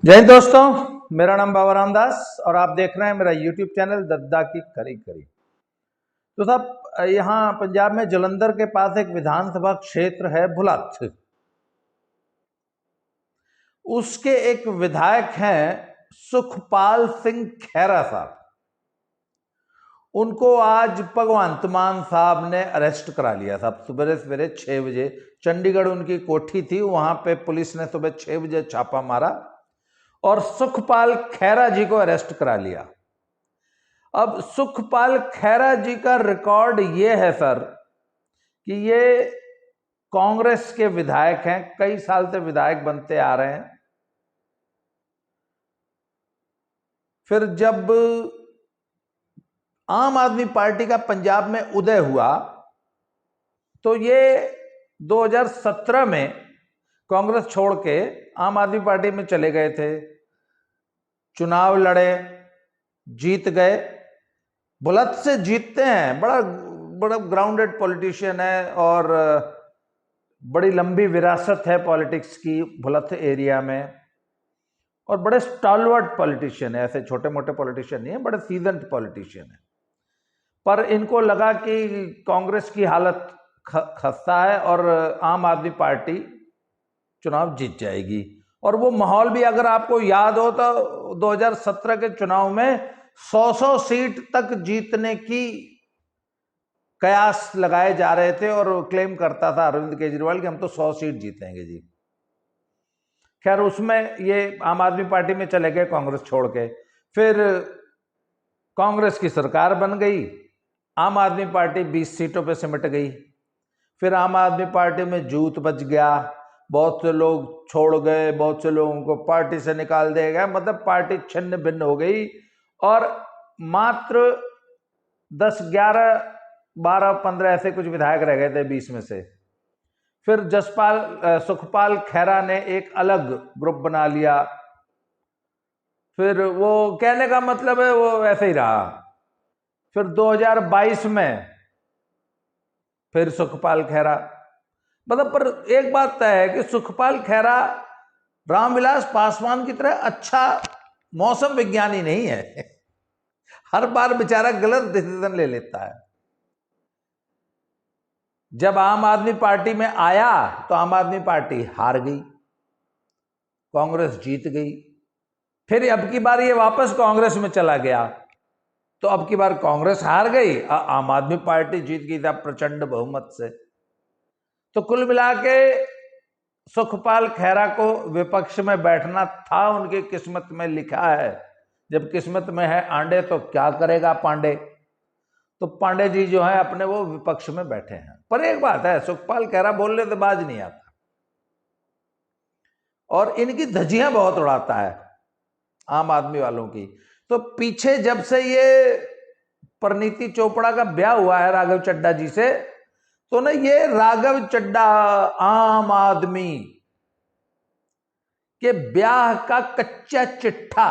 जय हिंद दोस्तों, मेरा नाम बाबा रामदास और आप देख रहे हैं मेरा YouTube चैनल दद्दा की खरी खरी। तो साहब, यहाँ पंजाब में जलंधर के पास एक विधानसभा क्षेत्र है भुलत्थ। उसके एक विधायक हैं सुखपाल सिंह खैरा साहब। उनको आज भगवंत मान साहब ने अरेस्ट करा लिया साहब। सुबह सवेरे 6 बजे चंडीगढ़ उनकी कोठी थी, वहां पे पुलिस ने सुबह 6 बजे छापा मारा और सुखपाल खैरा जी को अरेस्ट करा लिया। अब सुखपाल खैरा जी का रिकॉर्ड ये है सर कि ये कांग्रेस के विधायक हैं, कई साल से विधायक बनते आ रहे हैं। फिर जब आम आदमी पार्टी का पंजाब में उदय हुआ तो ये 2017 में कांग्रेस छोड़ के आम आदमी पार्टी में चले गए थे, चुनाव लड़े, जीत गए। भुलत्थ से जीतते हैं, बड़ा बड़ा ग्राउंडेड पॉलिटिशियन है और बड़ी लंबी विरासत है पॉलिटिक्स की भुलत्थ एरिया में, और बड़े स्टॉलवर्ड पॉलिटिशियन है, ऐसे छोटे मोटे पॉलिटिशियन नहीं है, बड़े सीजन्ड पॉलिटिशियन है। पर इनको लगा कि कांग्रेस की हालत खस्ता है और आम आदमी पार्टी चुनाव जीत जाएगी। और वो माहौल भी अगर आपको याद हो तो 2017 के चुनाव में 100 सीट तक जीतने की कयास लगाए जा रहे थे और क्लेम करता था अरविंद केजरीवाल कि हम तो 100 सीट जीतेंगे जी। खैर, उसमें ये आम आदमी पार्टी में चले गए कांग्रेस छोड़ के। फिर कांग्रेस की सरकार बन गई, आम आदमी पार्टी 20 सीटों पे सिमट गई। फिर आम आदमी पार्टी में जूत बच गया, बहुत से लोग छोड़ गए, बहुत से लोगों को पार्टी से निकाल दिया गया, मतलब पार्टी छिन्न भिन्न हो गई और मात्र 10, 11, 12, 15 ऐसे कुछ विधायक रह गए थे 20 में से। फिर सुखपाल खैरा ने एक अलग ग्रुप बना लिया। फिर वो कहने का मतलब है वो ऐसे ही रहा। फिर 2022 में फिर सुखपाल खैरा, मतलब पर एक बात तय है कि सुखपाल खैरा रामविलास पासवान की तरह अच्छा मौसम विज्ञानी नहीं है। हर बार बेचारा गलत डिसीजन ले लेता है। जब आम आदमी पार्टी में आया तो आम आदमी पार्टी हार गई, कांग्रेस जीत गई। फिर अब की बार ये वापस कांग्रेस में चला गया तो अब की बार कांग्रेस हार गई, आम आदमी पार्टी जीत गई था प्रचंड बहुमत से। तो कुल मिला के सुखपाल खैरा को विपक्ष में बैठना था, उनकी किस्मत में लिखा है। जब किस्मत में है आंडे तो क्या करेगा पांडे। तो पांडे जी जो है अपने वो विपक्ष में बैठे हैं। पर एक बात है, सुखपाल खैरा बोलने से बाज नहीं आता और इनकी धज्जियां बहुत उड़ाता है आम आदमी वालों की। तो पीछे जब से ये परिणीति चोपड़ा का ब्याह हुआ है राघव चड्ढा जी से, तो ना ये राघव चड्ढा आम आदमी के ब्याह का कच्चा चिट्ठा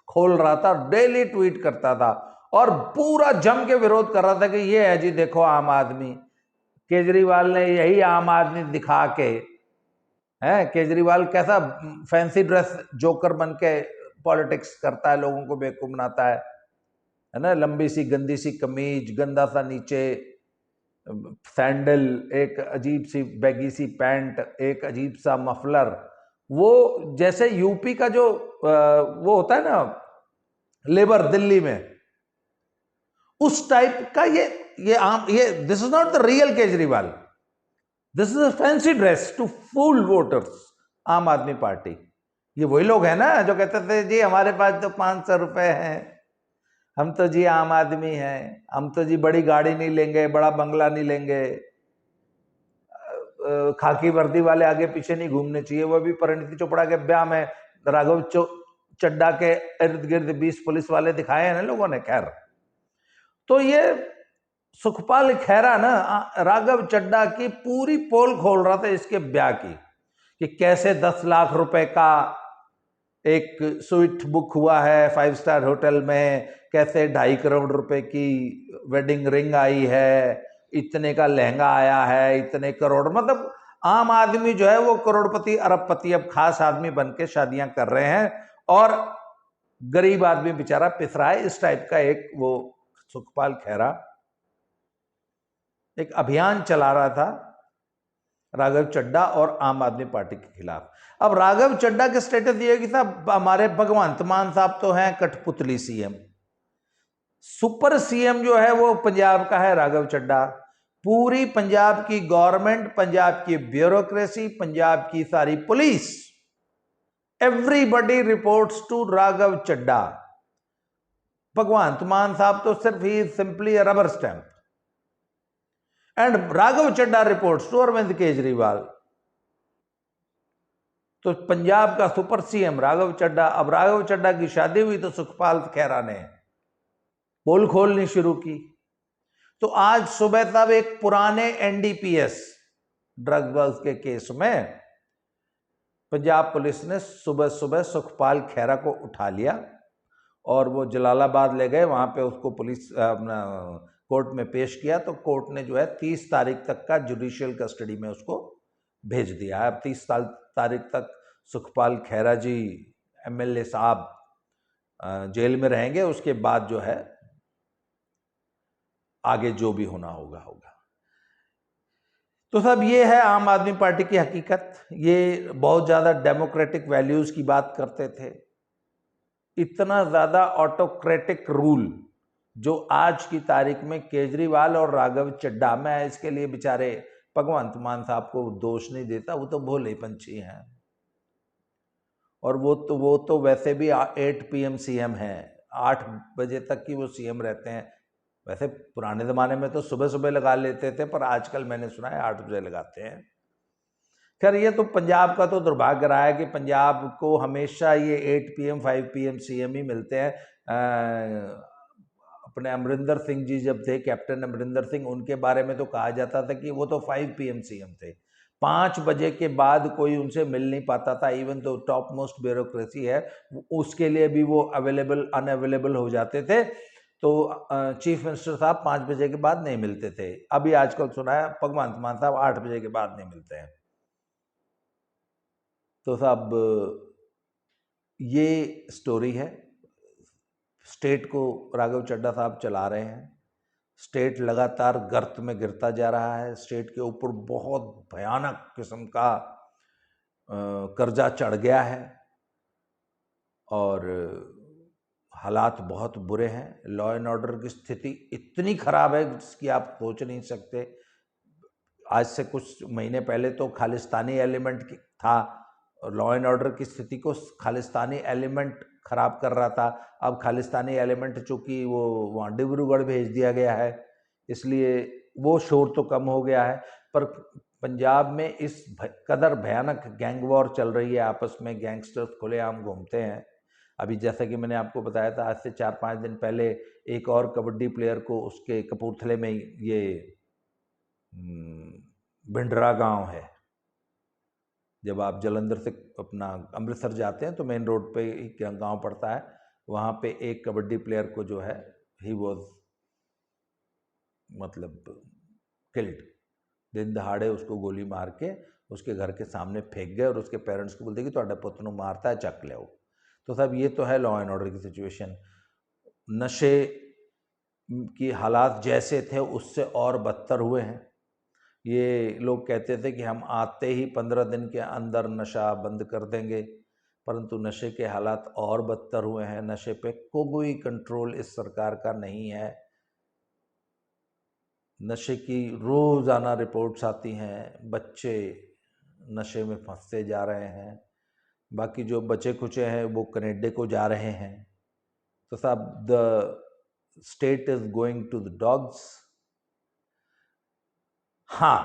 खोल रहा था, डेली ट्वीट करता था और पूरा जम के विरोध कर रहा था कि ये है जी देखो आम आदमी। केजरीवाल ने यही आम आदमी दिखा के, है केजरीवाल कैसा फैंसी ड्रेस जोकर बन के पॉलिटिक्स करता है, लोगों को बेवकूफ बनाता है ना। लंबी सी गंदी सी कमीज, गंदा सा नीचे सैंडल, एक अजीब सी बैगी सी पैंट, एक अजीब सा मफलर, वो जैसे यूपी का जो वो होता है ना लेबर दिल्ली में, उस टाइप का ये this is not the real Kejriwal, this is a fancy dress to fool voters Aam Aadmi party. ये वही लोग हैं ना जो कहते थे जी हमारे पास तो 500 रुपए हैं, हम तो जी आम आदमी हैं, हम तो जी बड़ी गाड़ी नहीं लेंगे, बड़ा बंगला नहीं लेंगे, खाकी वर्दी वाले आगे पीछे नहीं घूमने चाहिए। वो भी परिणीति चोपड़ा के ब्याह में राघव चड्ढा के इर्द गिर्द 20 पुलिस वाले दिखाए हैं ना लोगों ने। खैर, तो ये सुखपाल खैरा ना राघव चड्ढा की पूरी पोल खोल रहा था इसके ब्याह की, कि कैसे 10 लाख रुपए का एक स्वीट बुक हुआ है 5 स्टार होटल में, कैसे 2.5 करोड़ रुपए की वेडिंग रिंग आई है, इतने का लहंगा आया है, इतने करोड़, मतलब आम आदमी जो है वो करोड़पति अरबपति अब खास आदमी बन के शादियां कर रहे हैं और गरीब आदमी बेचारा पिस रहा है। इस टाइप का एक वो सुखपाल खैरा एक अभियान चला रहा था राघव चड्ढा और आम आदमी पार्टी के खिलाफ। अब राघव चड्ढा के स्टेटस ये कि साहब हमारे भगवंत मान साहब तो हैं कठपुतली सीएम, सुपर सीएम जो है वो पंजाब का है राघव चड्ढा। पूरी पंजाब की गवर्नमेंट, पंजाब की ब्यूरोक्रेसी, पंजाब की सारी police, everybody reports to Raghav Chadha. Bhagwant Mann साहब तो सिर्फ ही simply a rubber stamp and Raghav Chadha reports to Arvind Kejriwal. तो पंजाब का सुपर सीएम राघव चड्ढा। अब राघव चड्ढा की शादी हुई तो सुखपाल खैरा ने पोल खोलनी शुरू की। तो आज सुबह तब एक पुराने एनडीपीएस ड्रग्स के केस में पंजाब पुलिस ने सुबह सुबह सुखपाल खैरा को उठा लिया और वो जलालाबाद ले गए। वहां पे उसको पुलिस अपना कोर्ट में पेश किया तो कोर्ट ने जो है 30 तारीख तक का जुडिशियल कस्टडी में उसको भेज दिया है। अब 30 तारीख तक सुखपाल खैरा जी एमएलए साहब जेल में रहेंगे। उसके बाद जो है आगे जो भी होना होगा होगा। तो सब ये है आम आदमी पार्टी की हकीकत। ये बहुत ज्यादा डेमोक्रेटिक वैल्यूज की बात करते थे। इतना ज्यादा ऑटोक्रेटिक रूल जो आज की तारीख में केजरीवाल और राघव चड्ढा, मैं इसके लिए बेचारे भगवंत मान साहब को दोष नहीं देता, वो तो भोले पंछी हैं और वो तो वैसे भी 8 PM सीएम हैं, 8 बजे तक की वो सीएम रहते हैं। वैसे पुराने ज़माने में तो सुबह सुबह लगा लेते थे, पर आजकल मैंने सुना है 8 बजे लगाते हैं। खैर ये तो पंजाब का तो दुर्भाग्य रहा है कि पंजाब को हमेशा ये 8 PM 5 PM सीएम ही मिलते हैं। अपने अमरिंदर सिंह जी जब थे, कैप्टन अमरिंदर सिंह, उनके बारे में तो कहा जाता था कि वो तो 5 PM सीएम थे। 5 बजे के बाद कोई उनसे मिल नहीं पाता था। इवन तो टॉप मोस्ट ब्यूरोक्रेसी है उसके लिए भी वो अनअवेलेबल हो जाते थे। तो चीफ मिनिस्टर साहब 5 बजे के बाद नहीं मिलते थे। अभी आजकल सुना है भगवंत मान साहब 8 बजे के बाद नहीं मिलते हैं। तो साहब ये स्टोरी है। स्टेट को राघव चड्ढा साहब चला रहे हैं। स्टेट लगातार गर्त में गिरता जा रहा है। स्टेट के ऊपर बहुत भयानक किस्म का कर्जा चढ़ गया है और हालात बहुत बुरे हैं। लॉ एंड ऑर्डर की स्थिति इतनी खराब है जिसकी आप सोच नहीं सकते। आज से कुछ महीने पहले तो खालिस्तानी एलिमेंट था और लॉ एंड ऑर्डर की स्थिति को खालिस्तानी एलिमेंट खराब कर रहा था। अब खालिस्तानी एलिमेंट चूंकि वो वहाँ डिब्रूगढ़ भेज दिया गया है, इसलिए वो शोर तो कम हो गया है। पर पंजाब में इस कदर भयानक गैंग वॉर चल रही है, आपस में गैंगस्टर्स खुलेआम घूमते हैं। अभी जैसा कि मैंने आपको बताया था, आज से 4-5 दिन पहले एक और कबड्डी प्लेयर को उसके कपूरथले में ये भिंडरा गांव है, जब आप जलंधर से अपना अमृतसर जाते हैं तो मेन रोड पे एक गांव पड़ता है, वहाँ पे एक कबड्डी प्लेयर को जो है ही वॉज मतलब किल्ड। दिन दहाड़े उसको गोली मार के उसके घर के सामने फेंक गए और उसके पेरेंट्स को बोलते कि ਤੁਹਾਡਾ पुत्र ਨੂੰ मारता है, चक ले आओ। तो साहब ये तो है लॉ एंड ऑर्डर की सिचुएशन। नशे की हालात जैसे थे उससे और बदतर हुए हैं। ये लोग कहते थे कि हम आते ही 15 दिन के अंदर नशा बंद कर देंगे, परंतु नशे के हालात और बदतर हुए हैं। नशे पे कोई कंट्रोल इस सरकार का नहीं है। नशे की रोज़ाना रिपोर्ट्स आती हैं, बच्चे नशे में फंसते जा रहे हैं। बाकी जो बचे खुचे हैं वो कनाडा को जा रहे हैं। तो साहब the state is going to the dogs. हाँ,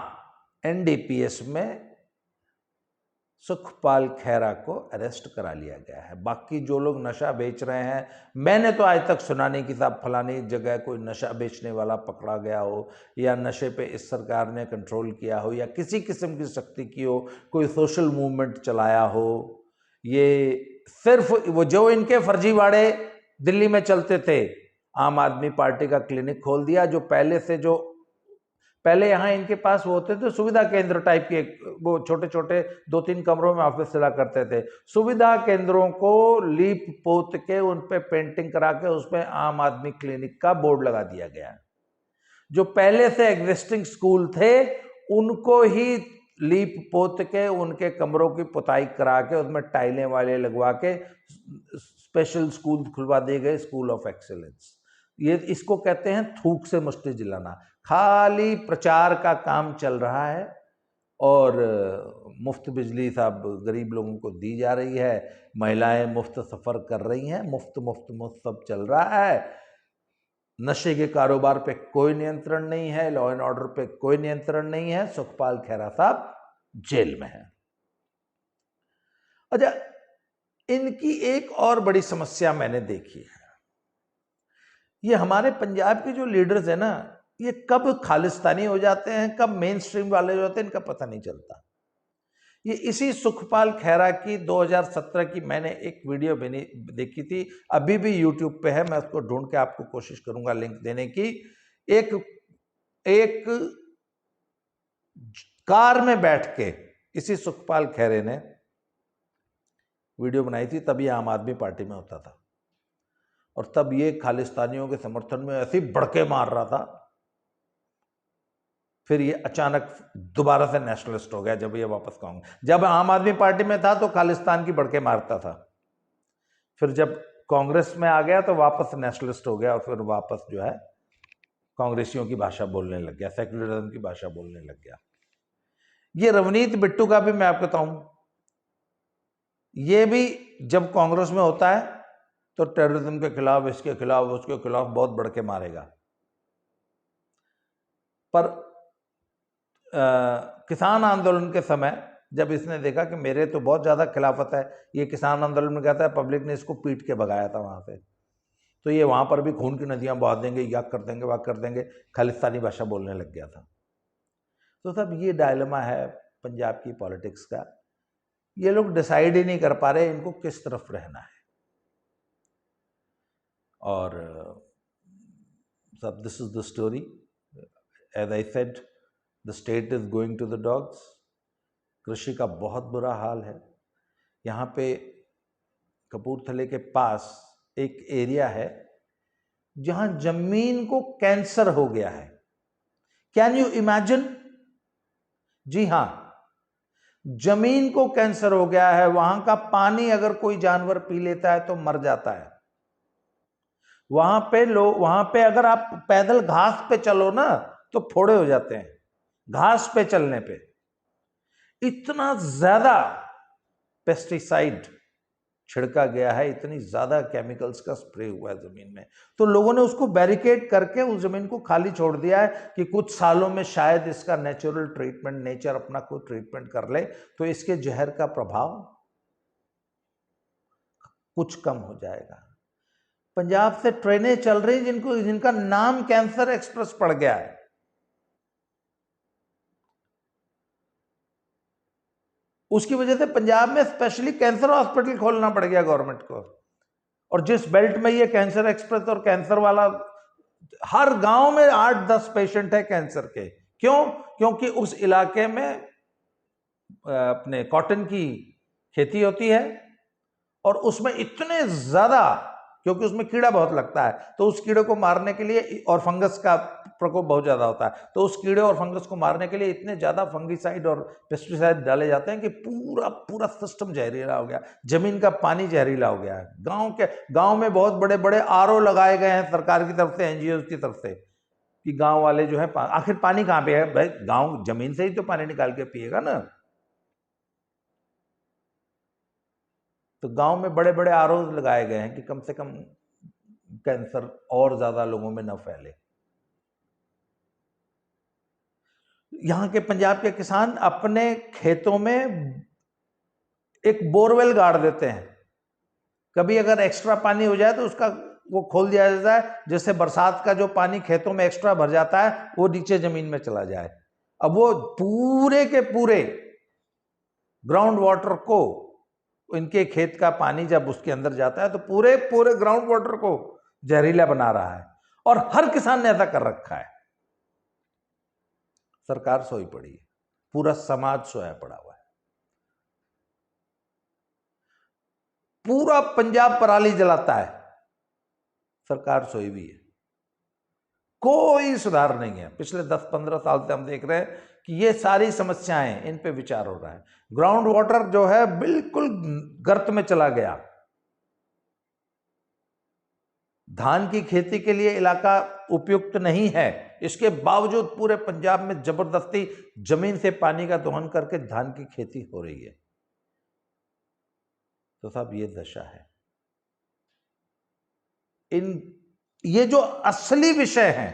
एनडीपीएस में सुखपाल खैरा को अरेस्ट करा लिया गया है। बाकी जो लोग नशा बेच रहे हैं, मैंने तो आज तक सुना नहीं कि साहब फलानी जगह कोई नशा बेचने वाला पकड़ा गया हो या नशे पे इस सरकार ने कंट्रोल किया हो या किसी किस्म की सख्ती की हो, कोई सोशल मूवमेंट चलाया हो। ये सिर्फ वो जो इनके फर्जीवाड़े दिल्ली में चलते थे, आम आदमी पार्टी का क्लिनिक खोल दिया, जो पहले यहाँ इनके पास वो होते थे सुविधा केंद्र टाइप के, वो छोटे छोटे 2-3 कमरों में ऑफिस चला करते थे। सुविधा केंद्रों को लीप पोत के उन पे पेंटिंग करा के उसमें आम आदमी क्लिनिक का बोर्ड लगा दिया गया। जो पहले से एग्जिस्टिंग स्कूल थे उनको ही लीप पोत के उनके कमरों की पुताई करा के उसमें टाइलें वाले लगवा के स्पेशल स्कूल खुलवा दिए गए, स्कूल ऑफ एक्सीलेंस। ये इसको कहते हैं थूक से मुष्टि जिलाना। खाली प्रचार का काम चल रहा है और मुफ्त बिजली साहब गरीब लोगों को दी जा रही है, महिलाएं मुफ्त सफर कर रही हैं, मुफ्त मुफ्त मुफ्त सब चल रहा है। नशे के कारोबार पे कोई नियंत्रण नहीं है, लॉ एंड ऑर्डर पे कोई नियंत्रण नहीं है। सुखपाल खैरा साहब जेल में है। अच्छा, इनकी एक और बड़ी समस्या मैंने देखी है, ये हमारे पंजाब के जो लीडर्स हैं ना, ये कब खालिस्तानी हो जाते हैं, कब मेन स्ट्रीम वाले हो जाते हैं, इनका पता नहीं चलता। ये इसी सुखपाल खैरा की 2017 की मैंने एक वीडियो देखी थी, अभी भी यूट्यूब पे है, मैं उसको ढूंढ के आपको कोशिश करूंगा लिंक देने की। एक कार में बैठ के इसी सुखपाल खैरे ने वीडियो बनाई थी, तभी आम आदमी पार्टी में होता था और तब ये खालिस्तानियों के समर्थन में ऐसी बड़के मार रहा था। फिर ये अचानक दोबारा से नेशनलिस्ट हो गया जब ये वापस कांग्रेस, जब आम आदमी पार्टी में था तो खालिस्तान की बड़के मारता था, फिर जब कांग्रेस में आ गया तो वापस नेशनलिस्ट हो गया और फिर वापस जो है कांग्रेसियों की भाषा बोलने लग गया, सेक्युलरिज्म की भाषा बोलने लग गया। ये रवनीत बिट्टू का भी मैं आपको बताऊं, ये भी जब कांग्रेस में होता है तो टेररिज्म के खिलाफ, इसके खिलाफ, उसके खिलाफ बहुत बड़के मारेगा। पर किसान आंदोलन के समय जब इसने देखा कि मेरे तो बहुत ज़्यादा खिलाफत है, ये किसान आंदोलन में कहता है, पब्लिक ने इसको पीट के भगाया था वहाँ से, तो ये वहाँ पर भी खून की नदियाँ बहा देंगे, या कर देंगे, वाह कर देंगे, खालिस्तानी भाषा बोलने लग गया था। तो साहब ये डायलेमा है पंजाब की पॉलिटिक्स का, ये लोग डिसाइड ही नहीं कर पा रहे इनको किस तरफ रहना है। और सब this is the story, as I said, the state is going to the dogs. कृषि का बहुत बुरा हाल है। यहाँ पे कपूरथले के पास एक एरिया है जहाँ जमीन को कैंसर हो गया है। Can you imagine? जी हाँ, जमीन को कैंसर हो गया है। वहां का पानी अगर कोई जानवर पी लेता है तो मर जाता है। वहां पे अगर आप पैदल घास पे चलो ना तो फोड़े हो जाते हैं, घास पे चलने पे। इतना ज्यादा पेस्टिसाइड छिड़का गया है, इतनी ज्यादा केमिकल्स का स्प्रे हुआ है जमीन में, तो लोगों ने उसको बैरिकेड करके उस जमीन को खाली छोड़ दिया है कि कुछ सालों में शायद इसका नेचुरल ट्रीटमेंट, नेचर अपना कोई ट्रीटमेंट कर ले तो इसके जहर का प्रभाव कुछ कम हो जाएगा। पंजाब से ट्रेनें चल रही जिनका नाम कैंसर एक्सप्रेस पड़ गया है। उसकी वजह से पंजाब में स्पेशली कैंसर हॉस्पिटल खोलना पड़ गया गवर्नमेंट को। और जिस बेल्ट में ये कैंसर एक्सप्रेस और कैंसर वाला, हर गांव में 8-10 पेशेंट है कैंसर के। क्यों? क्योंकि उस इलाके में अपने कॉटन की खेती होती है और उसमें इतने ज्यादा, क्योंकि उसमें कीड़ा बहुत लगता है, तो उस कीड़े को मारने के लिए, और फंगस का प्रकोप बहुत ज्यादा होता है, तो उस कीड़े और फंगस को मारने के लिए इतने ज्यादा फंगिसाइड और पेस्टिसाइड डाले जाते हैं कि पूरा सिस्टम जहरीला हो गया, जमीन का पानी जहरीला हो गया है। गांव में बहुत बड़े बड़े आरओ लगाए गए हैं सरकार की तरफ से, एनजीओ की तरफ से, कि गांव वाले जो है, आखिर पानी कहाँ पे है भाई? गांव जमीन से ही तो पानी निकाल के पिएगा ना। तो गांव में बड़े बड़े आरओ लगाए गए हैं कि कम से कम कैंसर और ज्यादा लोगों में न फैले। यहां के पंजाब के किसान अपने खेतों में एक बोरवेल गाड़ देते हैं। कभी अगर एक्स्ट्रा पानी हो जाए तो उसका वो खोल दिया जाता है, जिससे बरसात का जो पानी खेतों में एक्स्ट्रा भर जाता है वो नीचे जमीन में चला जाए। अब वो पूरे के पूरे ग्राउंड वाटर को, इनके खेत का पानी जब उसके अंदर जाता है तो पूरे ग्राउंड वाटर को जहरीला बना रहा है, और हर किसान ने ऐसा कर रखा है। सरकार सोई पड़ी है, पूरा समाज सोया पड़ा हुआ है, पूरा पंजाब पराली जलाता है, सरकार सोई भी है, कोई सुधार नहीं है। पिछले 10-15 साल से हम देख रहे हैं कि ये सारी समस्याएं, इन पे विचार हो रहा है। ग्राउंड वाटर जो है बिल्कुल गर्त में चला गया। धान की खेती के लिए इलाका उपयुक्त नहीं है, इसके बावजूद पूरे पंजाब में जबरदस्ती जमीन से पानी का दोहन करके धान की खेती हो रही है। तो साहब ये दशा है। ये जो असली विषय हैं,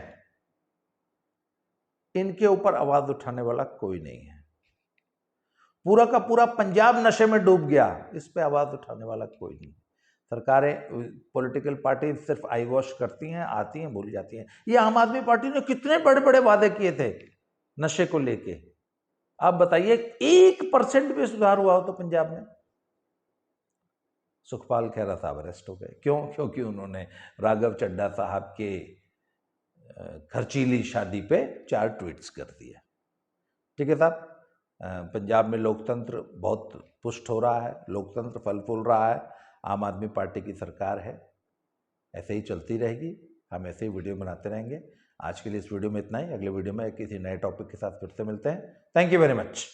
इनके ऊपर आवाज उठाने वाला कोई नहीं है। पूरा का पूरा पंजाब नशे में डूब गया, इस पे आवाज उठाने वाला कोई नहीं। सरकारें, पॉलिटिकल पार्टी सिर्फ आई वॉश करती हैं, आती हैं, भूल जाती हैं। ये आम आदमी पार्टी ने कितने बड़े बड़े वादे किए थे नशे को लेके। आप बताइए 1% भी सुधार हुआ हो तो पंजाब में? सुखपाल खैरा साहब अरेस्ट हो गए, क्यों? क्योंकि उन्होंने राघव चड्ढा साहब के खर्चीली शादी पे 4 ट्वीट्स कर दिए। ठीक है साहब, पंजाब में लोकतंत्र बहुत पुष्ट हो रहा है, लोकतंत्र फल फूल रहा है, आम आदमी पार्टी की सरकार है, ऐसे ही चलती रहेगी, हम ऐसे ही वीडियो बनाते रहेंगे। आज के लिए इस वीडियो में इतना ही, अगले वीडियो में किसी नए टॉपिक के साथ फिर से मिलते हैं। Thank you very much.